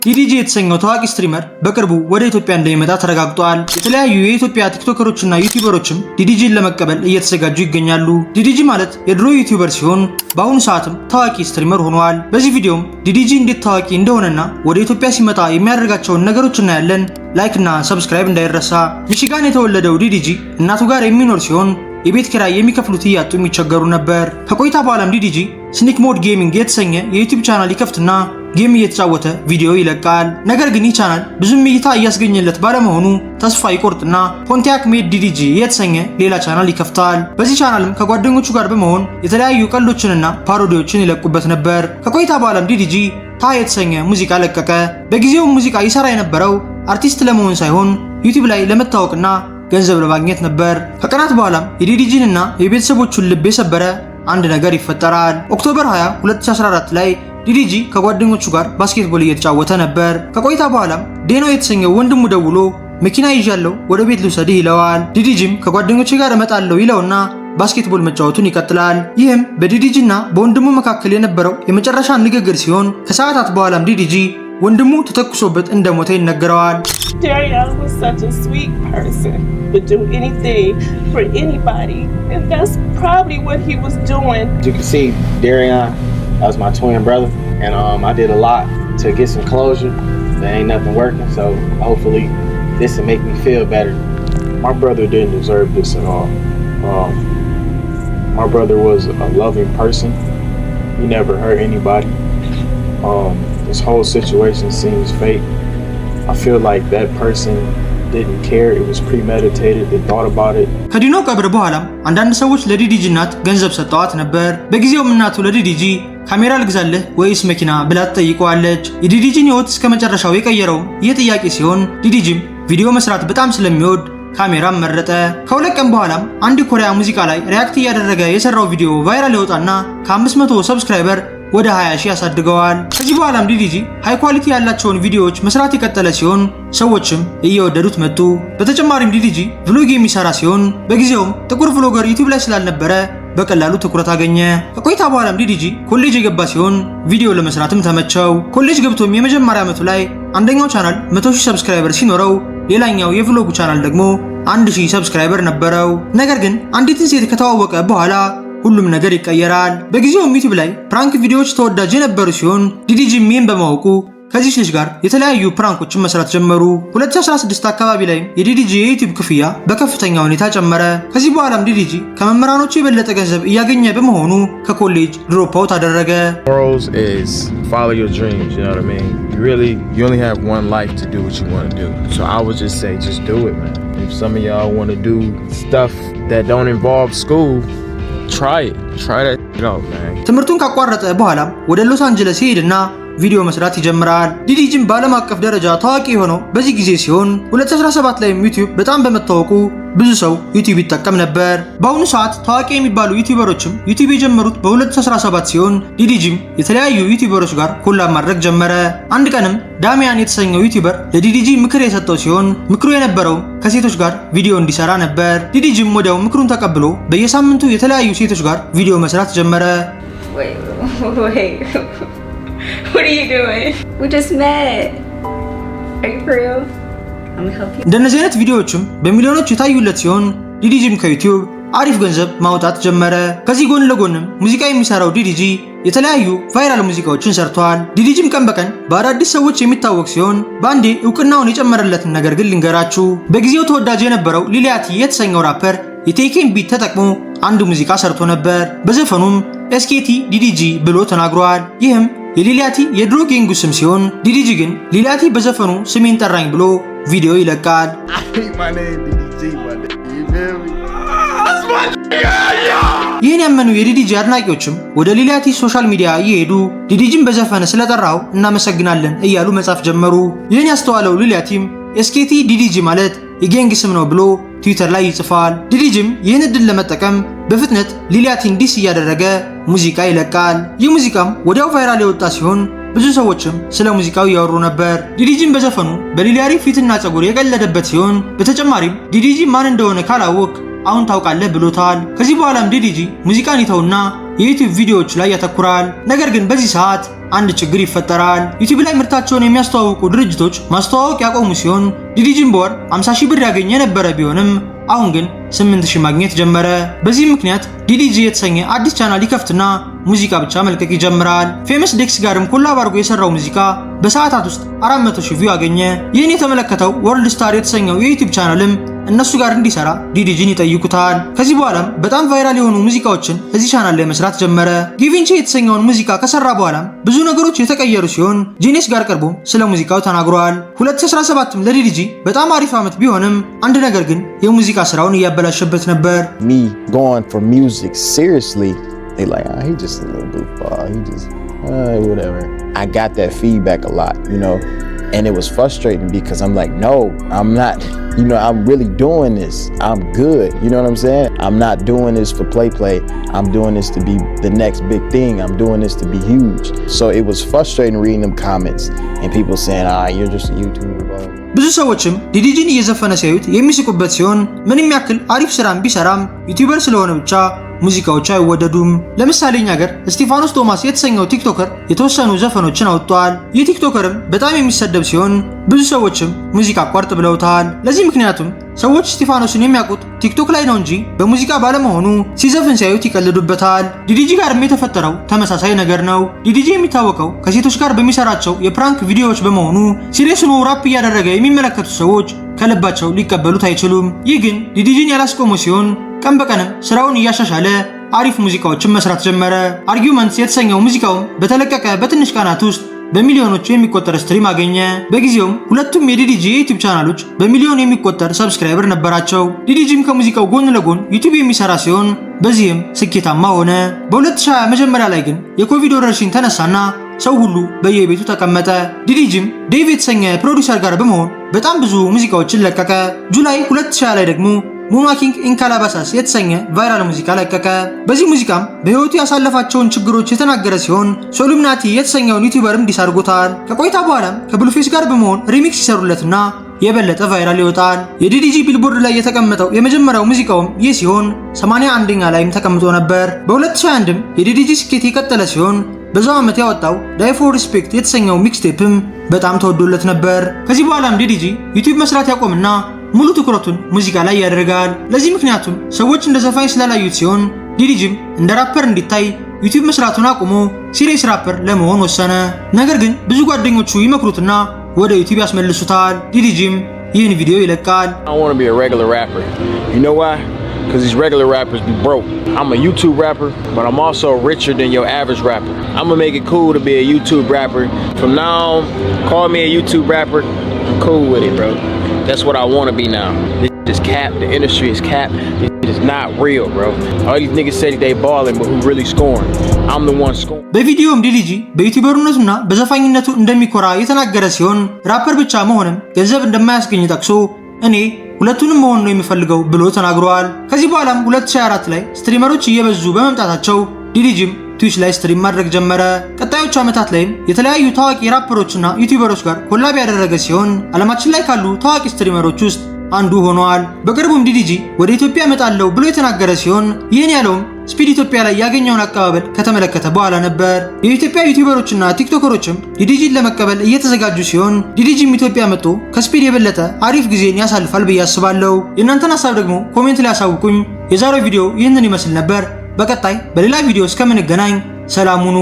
ዲዲጂ የተሰኘው ታዋቂ ስትሪመር በቅርቡ ወደ ኢትዮጵያ እንደሚመጣ ተረጋግጧል። የተለያዩ የኢትዮጵያ ቲክቶከሮችና ዩቲዩበሮችም ዲዲጂን ለመቀበል እየተዘጋጁ ይገኛሉ። ዲዲጂ ማለት የድሮ ዩቲዩበር ሲሆን በአሁኑ ሰዓትም ታዋቂ ስትሪመር ሆኗል። በዚህ ቪዲዮም ዲዲጂ እንዴት ታዋቂ እንደሆነና ወደ ኢትዮጵያ ሲመጣ የሚያደርጋቸውን ነገሮች እናያለን። ላይክ እና ሰብስክራይብ እንዳይረሳ። ሚሽጋን የተወለደው ዲዲጂ እናቱ ጋር የሚኖር ሲሆን የቤት ኪራይ የሚከፍሉት እያጡ የሚቸገሩ ነበር። ከቆይታ በኋላም ዲዲጂ ስኒክ ሞድ ጌሚንግ የተሰኘ የዩቲዩብ ቻናል ይከፍትና ጌም እየተጫወተ ቪዲዮ ይለቃል። ነገር ግን ይህ ቻናል ብዙም እይታ እያስገኘለት ባለመሆኑ ተስፋ ይቆርጥና ፖንቲያክ ሜድ ዲዲጂ የተሰኘ ሌላ ቻናል ይከፍታል። በዚህ ቻናልም ከጓደኞቹ ጋር በመሆን የተለያዩ ቀልዶችንና ፓሮዲዎችን ይለቁበት ነበር። ከቆይታ በኋላም ዲዲጂ ታ የተሰኘ ሙዚቃ ለቀቀ። በጊዜው ሙዚቃ ይሰራ የነበረው አርቲስት ለመሆን ሳይሆን ዩቲዩብ ላይ ለመታወቅና ገንዘብ ለማግኘት ነበር። ከቀናት በኋላም የዲዲጂንና የቤተሰቦቹን ልብ የሰበረ አንድ ነገር ይፈጠራል። ኦክቶበር 20 2014 ላይ ዲዲጂ ከጓደኞቹ ጋር ባስኬትቦል እየተጫወተ ነበር። ከቆይታ በኋላም ዴኖ የተሰኘው ወንድሙ ደውሎ መኪና ይዣለሁ ወደ ቤት ልውሰድህ ይለዋል። ዲዲጂም ከጓደኞቹ ጋር እመጣለሁ ይለውና ባስኬትቦል መጫወቱን ይቀጥላል። ይህም በዲዲጂና በወንድሙ መካከል የነበረው የመጨረሻ ንግግር ሲሆን ከሰዓታት በኋላም ዲዲጂ ወንድሙ ተተኩሶበት እንደሞተ ይነገረዋል። Darian was such a sweet person, would do anything for anybody, and that's probably what he was doing. You can see Darian, that was my twin brother, and I did a lot to get some closure. There ain't nothing working, so hopefully this will make me feel better. My brother didn't deserve this at all. My brother was a loving person. He never hurt anybody. This whole situation seems fake. I feel like that person didn't care. It was premeditated. They thought about it. ከዲኖ ቀብር በኋላም አንዳንድ ሰዎች ለዲዲጂ እናት ገንዘብ ሰጠዋት ነበር። በጊዜውም እናቱ ለዲዲጂ ካሜራ ልግዛልህ ወይስ መኪና ብላ ትጠይቀዋለች። የዲዲጂን ሕይወት እስከ መጨረሻው የቀየረው ይህ ጥያቄ ሲሆን ዲዲጂም ቪዲዮ መስራት በጣም ስለሚወድ ካሜራም መረጠ። ከሁለት ቀን በኋላም አንድ ኮሪያ ሙዚቃ ላይ ሪያክት እያደረገ የሰራው ቪዲዮ ቫይራል ይወጣና ከ500 ሰብስክራይበር ወደ 20,000 ያሳድገዋል። ከዚህ በኋላም ዲዲጂ ሃይ ኳሊቲ ያላቸውን ቪዲዮዎች መስራት የቀጠለ ሲሆን ሰዎችም እየወደዱት መጡ። በተጨማሪም ዲዲጂ ቭሎግ የሚሰራ ሲሆን በጊዜውም ጥቁር ቭሎገር ዩቲዩብ ላይ ስላልነበረ በቀላሉ ትኩረት አገኘ። ከቆይታ በኋላም ዲዲጂ ኮሌጅ የገባ ሲሆን ቪዲዮ ለመስራትም ተመቸው። ኮሌጅ ገብቶም የመጀመሪያ ዓመቱ ላይ አንደኛው ቻናል 100,000 ሰብስክራይበር ሲኖረው ሌላኛው የቭሎጉ ቻናል ደግሞ 1,000 ሰብስክራይበር ነበረው። ነገር ግን አንዲትን ሴት ከተዋወቀ በኋላ ሁሉም ነገር ይቀየራል። በጊዜውም ዩቲዩብ ላይ ፕራንክ ቪዲዮዎች ተወዳጅ የነበሩ ሲሆን ዲዲጂ ሜን በማወቁ ከዚህ ልጅ ጋር የተለያዩ ፕራንኮችን መስራት ጀመሩ። 2016 አካባቢ ላይ የዲዲጂ የዩቲዩብ ክፍያ በከፍተኛ ሁኔታ ጨመረ። ከዚህ በኋላም ዲዲጂ ከመምህራኖቹ የበለጠ ገንዘብ እያገኘ በመሆኑ ከኮሌጅ ድሮፕ አውት አደረገ። Morals is follow your dreams, you know what I mean? You only have one life to do what you want to do. So I would just say just do it, man. If some of y'all want to do stuff that don't involve school, try that out, man. ትምህርቱን ካቋረጠ በኋላም ወደ ሎስ አንጀለስ ይሄድና ቪዲዮ መስራት ይጀምራል። ዲዲጂም በዓለም አቀፍ ደረጃ ታዋቂ የሆነው በዚህ ጊዜ ሲሆን 2017 ላይ ዩቲዩብ በጣም በመታወቁ ብዙ ሰው ዩቲዩብ ይጠቀም ነበር። በአሁኑ ሰዓት ታዋቂ የሚባሉ ዩቲዩበሮችም ዩቲዩብ የጀመሩት በ2017 ሲሆን ዲዲጂም የተለያዩ ዩቲዩበሮች ጋር ኮላብ ማድረግ ጀመረ። አንድ ቀንም ዳሚያን የተሰኘው ዩቲዩበር ለዲዲጂ ምክር የሰጠው ሲሆን ምክሩ የነበረው ከሴቶች ጋር ቪዲዮ እንዲሰራ ነበር። ዲዲጂም ወዲያው ምክሩን ተቀብሎ በየሳምንቱ የተለያዩ ሴቶች ጋር ቪዲዮ መስራት ጀመረ። What are you doing? We just met. Are you for real? I'm gonna help you. እንደነዚህ አይነት ቪዲዮዎችም በሚሊዮኖች የታዩለት ሲሆን ዲዲጂም ከዩቲዩብ አሪፍ ገንዘብ ማውጣት ጀመረ። ከዚህ ጎን ለጎንም ሙዚቃ የሚሰራው ዲዲጂ የተለያዩ ቫይራል ሙዚቃዎችን ሰርቷል። ዲዲጂም ቀን በቀን በአዳዲስ ሰዎች የሚታወቅ ሲሆን በአንዴ እውቅናውን የጨመረለትን ነገር ግን ልንገራችሁ። በጊዜው ተወዳጅ የነበረው ሊሊያቲ የተሰኘው ራፐር የቴኬን ቢት ተጠቅሞ አንድ ሙዚቃ ሰርቶ ነበር። በዘፈኑም ኤስኬቲ ዲዲጂ ብሎ ተናግሯል። ይህም የሊሊያቲ የድሮ ጌንጉ ስም ሲሆን ዲዲጂ ግን ሊሊያቲ በዘፈኑ ስሜን ጠራኝ ብሎ ቪዲዮ ይለቃል። ይህን ያመኑ የዲዲጂ አድናቂዎችም ወደ ሊሊያቲ ሶሻል ሚዲያ እየሄዱ ዲዲጂን በዘፈነ ስለጠራው እናመሰግናለን እያሉ መጻፍ ጀመሩ። ይህን ያስተዋለው ሊሊያቲም ኤስኬቲ ዲዲጂ ማለት የጌንግ ስም ነው ብሎ ትዊተር ላይ ይጽፋል። ዲዲጂም ይህን እድል ለመጠቀም በፍጥነት ሊሊያቲን ዲስ እያደረገ ሙዚቃ ይለቃል። ይህ ሙዚቃም ወዲያው ቫይራል የወጣ ሲሆን ብዙ ሰዎችም ስለ ሙዚቃው ያወሩ ነበር። ዲዲጂም በዘፈኑ በሊሊያሪ ፊትና ጸጉር የቀለደበት ሲሆን በተጨማሪም ዲዲጂ ማን እንደሆነ ካላወቅ አሁን ታውቃለህ ብሎታል። ከዚህ በኋላም ዲዲጂ ሙዚቃን ይተውና የዩቲዩብ ቪዲዮዎች ላይ ያተኩራል። ነገር ግን በዚህ ሰዓት አንድ ችግር ይፈጠራል። ዩቲዩብ ላይ ምርታቸውን የሚያስተዋውቁ ድርጅቶች ማስተዋወቅ ያቆሙ ሲሆን ዲዲጂም በወር 50,000 ብር ያገኘ የነበረ ቢሆንም አሁን ግን 8,000 ማግኘት ጀመረ። በዚህ ምክንያት ዲዲጂ የተሰኘ አዲስ ቻናል ይከፍትና ሙዚቃ ብቻ መልቀቅ ይጀምራል። ፌመስ ዴክስ ጋርም ኮላብ አድርጎ የሰራው ሙዚቃ በሰዓታት ውስጥ 400,000 ቪው አገኘ። ይህን የተመለከተው ወርልድ ስታር የተሰኘው የዩቲዩብ ቻናልም እነሱ ጋር እንዲሰራ ዲዲጂን ይጠይቁታል። ከዚህ በኋላም በጣም ቫይራል የሆኑ ሙዚቃዎችን እዚህ ቻናል ላይ መስራት ጀመረ። ጊቪንቺ የተሰኘውን ሙዚቃ ከሰራ በኋላም ብዙ ነገሮች የተቀየሩ ሲሆን ጂኔስ ጋር ቀርቦ ስለ ሙዚቃው ተናግሯል። 2017ም ለዲዲጂ በጣም አሪፍ ዓመት ቢሆንም አንድ ነገር ግን የሙዚቃ ስራውን እያበላሸበት ነበር። Me going for music seriously, they like, he just a little goofball, he just whatever. I got that feedback a lot, you know, and it was frustrating because I'm like, no, I'm not, you know, I'm really doing this. I'm good, you know what I'm saying? I'm not doing this for play. I'm doing this to be the next big thing. I'm doing this to be huge. So it was frustrating reading them comments and people saying, you're just a YouTuber, blah, blah. ብዙ ሰዎችም ዲዲጂን እየዘፈነ ሲያዩት የሚስቁበት ሲሆን ምንም ያክል አሪፍ ስራም ቢሰራም ዩቲዩበር ስለሆነ ብቻ ሙዚቃዎቹ አይወደዱም። ለምሳሌ እኛ ሀገር እስጢፋኖስ ቶማስ የተሰኘው ቲክቶከር የተወሰኑ ዘፈኖችን አውጥቷል። ይህ ቲክቶከርም በጣም የሚሰደብ ሲሆን ብዙ ሰዎችም ሙዚቃ አቋርጥ ብለውታል። ለዚህ ምክንያቱም ሰዎች እስጢፋኖስን የሚያውቁት ቲክቶክ ላይ ነው እንጂ በሙዚቃ ባለመሆኑ ሲዘፍን ሲያዩት ይቀልዱበታል። ዲዲጂ ጋርም የተፈጠረው ተመሳሳይ ነገር ነው። ዲዲጂ የሚታወቀው ከሴቶች ጋር በሚሰራቸው የፕራንክ ቪዲዮዎች በመሆኑ ሲሪየስ ሆኖ ራፕ እያደረገ የሚመለከቱ ሰዎች ከልባቸው ሊቀበሉት አይችሉም። ይህ ግን ዲዲጂን ያላስቆሙ ሲሆን ቀን በቀንም ስራውን እያሻሻለ አሪፍ ሙዚቃዎችን መስራት ጀመረ። አርጊውመንትስ የተሰኘው ሙዚቃውም በተለቀቀ በትንሽ ቀናት ውስጥ በሚሊዮኖች የሚቆጠር ስትሪም አገኘ። በጊዜውም ሁለቱም የዲዲጂ የዩቲዩብ ቻናሎች በሚሊዮን የሚቆጠር ሰብስክራይበር ነበራቸው። ዲዲጂም ከሙዚቃው ጎን ለጎን ዩቲዩብ የሚሰራ ሲሆን በዚህም ስኬታማ ሆነ። በ2020 መጀመሪያ ላይ ግን የኮቪድ ወረርሽኝ ተነሳና ሰው ሁሉ በየቤቱ ተቀመጠ። ዲዲጂም ዴቭ የተሰኘ ፕሮዲውሰር ጋር በመሆን በጣም ብዙ ሙዚቃዎችን ለቀቀ። ጁላይ 2020 ላይ ደግሞ ሙንዋኪንግ ኢን ካላባሳስ የተሰኘ ቫይራል ሙዚቃ ለቀቀ። በዚህ ሙዚቃም በህይወቱ ያሳለፋቸውን ችግሮች የተናገረ ሲሆን ሶሉምናቲ የተሰኘውን ዩቲዩበርም ዲስ አድርጎታል። ከቆይታ በኋላም ከብሉፌስ ጋር በመሆን ሪሚክስ ይሰሩለትና የበለጠ ቫይራል ይወጣል። የዲዲጂ ቢልቦርድ ላይ የተቀመጠው የመጀመሪያው ሙዚቃውም ይህ ሲሆን 81ኛ ላይም ተቀምጦ ነበር። በ2021ም የዲዲጂ ስኬት የቀጠለ ሲሆን በዛው ዓመት ያወጣው ዳይ ፎር ሪስፔክት የተሰኘው ሚክስቴፕም በጣም ተወዶለት ነበር። ከዚህ በኋላም ዲዲጂ ዩቲዩብ መስራት ያቆምና ሙሉ ትኩረቱን ሙዚቃ ላይ ያደርጋል። ለዚህ ምክንያቱም ሰዎች እንደ ዘፋኝ ስላላዩት ሲሆን ዲዲጂም እንደ ራፐር እንዲታይ ዩቲዩብ መስራቱን አቁሞ ሲሪየስ ራፐር ለመሆን ወሰነ። ነገር ግን ብዙ ጓደኞቹ ይመክሩትና ወደ ዩቲዩብ ያስመልሱታል። ዲዲጂም ይህን ቪዲዮ ይለቃል። I want to be a regular rapper. You know why? Because these regular rappers be broke. I'm a YouTube rapper, but I'm also richer than your average rapper. I'm gonna make it cool to be a YouTube rapper. From now on, call me a YouTube rapper. I'm cool with it, bro. That's what I want to be now. This is cap. The industry is cap. This is not real, bro. All these niggas say they balling, but who really scoring? I'm the one scoring. በቪዲዮም ዲዲጂ በዩቲዩበርነቱና በዘፋኝነቱ እንደሚኮራ የተናገረ ሲሆን ራፐር ብቻ መሆንም ገንዘብ እንደማያስገኝ ጠቅሶ እኔ ሁለቱንም መሆን ነው የሚፈልገው ብሎ ተናግሯል። ከዚህ በኋላም 2024 ላይ ስትሪመሮች እየበዙ በመምጣታቸው ዲዲጂም ትዊች ላይ ስትሪም ማድረግ ጀመረ። ቀጣዮቹ ዓመታት ላይም የተለያዩ ታዋቂ ራፐሮችና ዩቲዩበሮች ጋር ኮላብ ያደረገ ሲሆን ዓለማችን ላይ ካሉ ታዋቂ ስትሪመሮች ውስጥ አንዱ ሆኗል። በቅርቡም ዲዲጂ ወደ ኢትዮጵያ እመጣለሁ ብሎ የተናገረ ሲሆን ይህን ያለውም ስፒድ ኢትዮጵያ ላይ ያገኘውን አቀባበል ከተመለከተ በኋላ ነበር። የኢትዮጵያ ዩቲዩበሮችና ቲክቶከሮችም ዲዲጂን ለመቀበል እየተዘጋጁ ሲሆን ዲዲጂም ኢትዮጵያ መጥቶ ከስፒድ የበለጠ አሪፍ ጊዜን ያሳልፋል ብዬ አስባለሁ። የእናንተን ሀሳብ ደግሞ ኮሜንት ላይ አሳውቁኝ። የዛሬው ቪዲዮ ይህንን ይመስል ነበር። በቀጣይ በሌላ ቪዲዮ እስከምንገናኝ ሰላም ሁኑ።